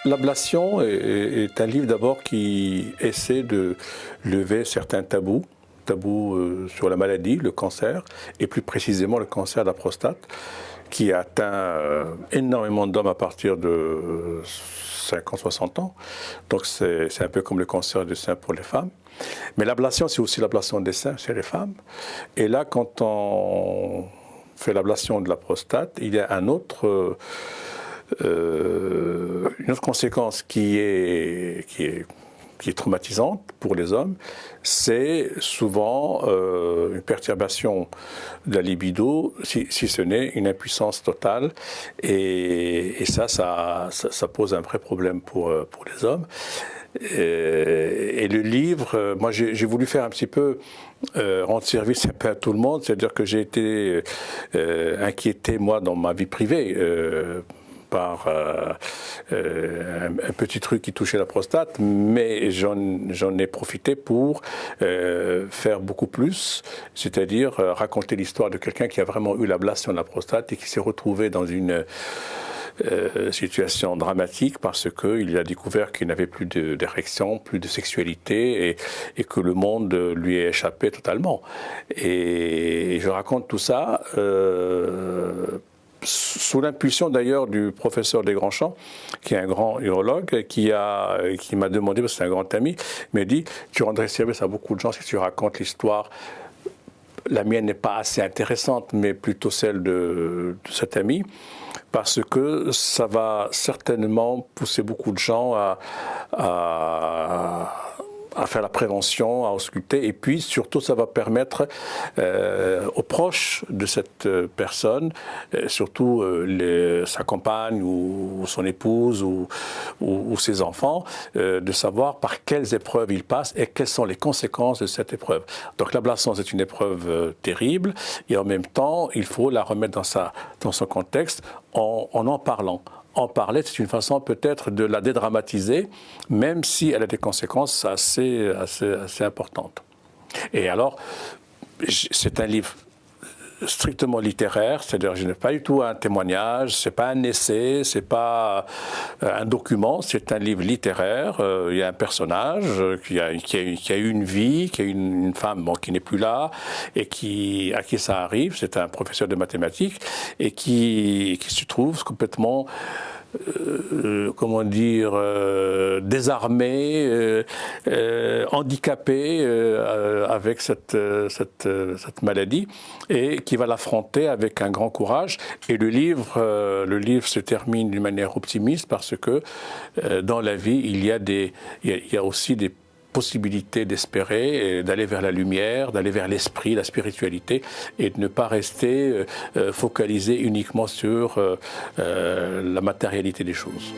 L'ablation est un livre d'abord qui essaie de lever certains tabous, sur la maladie, le cancer, et plus précisément le cancer de la prostate, qui atteint énormément d'hommes à partir de 50, 60 ans. Donc c'est un peu comme le cancer du sein pour les femmes. Mais l'ablation, c'est aussi l'ablation des seins chez les femmes. Et là, quand on fait l'ablation de la prostate, il y a une autre conséquence qui est traumatisante pour les hommes, c'est souvent une perturbation de la libido, si ce n'est une impuissance totale. Et ça pose un vrai problème pour les hommes. Et le livre, moi j'ai voulu faire un petit peu rendre service un peu à tout le monde, c'est-à-dire que j'ai été inquiété, moi, dans ma vie privée, par un petit truc qui touchait la prostate, mais j'en ai profité pour faire beaucoup plus, c'est-à-dire raconter l'histoire de quelqu'un qui a vraiment eu l'ablation de la prostate et qui s'est retrouvé dans une situation dramatique parce qu'il a découvert qu'il n'avait plus d'érection, plus de sexualité et que le monde lui est échappé totalement. Et je raconte tout ça sous l'impulsion d'ailleurs du professeur Desgrandchamps, qui est un grand urologue, qui m'a demandé, parce que c'est un grand ami, m'a dit « Tu rendrais service à beaucoup de gens si tu racontes l'histoire ». La mienne n'est pas assez intéressante, mais plutôt celle de cet ami, parce que ça va certainement pousser beaucoup de gens à faire la prévention, à ausculter, et puis surtout ça va permettre aux proches de cette personne, surtout sa compagne ou son épouse ou ses enfants, de savoir par quelles épreuves ils passent et quelles sont les conséquences de cette épreuve. Donc l'ablation, c'est une épreuve terrible, et en même temps, il faut la remettre dans son contexte en parlant. En parler, c'est une façon peut-être de la dédramatiser, même si elle a des conséquences assez importantes. Et alors, c'est un livre strictement littéraire, c'est-à-dire je n'ai pas du tout un témoignage, c'est pas un essai, c'est pas un document, c'est un livre littéraire. Il y a un personnage qui a eu une vie, qui a une femme qui n'est plus là et à qui ça arrive. C'est un professeur de mathématiques et qui se trouve complètement comment dire, désarmé, handicapé avec cette maladie et qui va l'affronter avec un grand courage. Et le livre se termine d'une manière optimiste parce que dans la vie, il y a aussi des possibilité d'espérer, d'aller vers la lumière, d'aller vers l'esprit, la spiritualité, et de ne pas rester focalisé uniquement sur la matérialité des choses.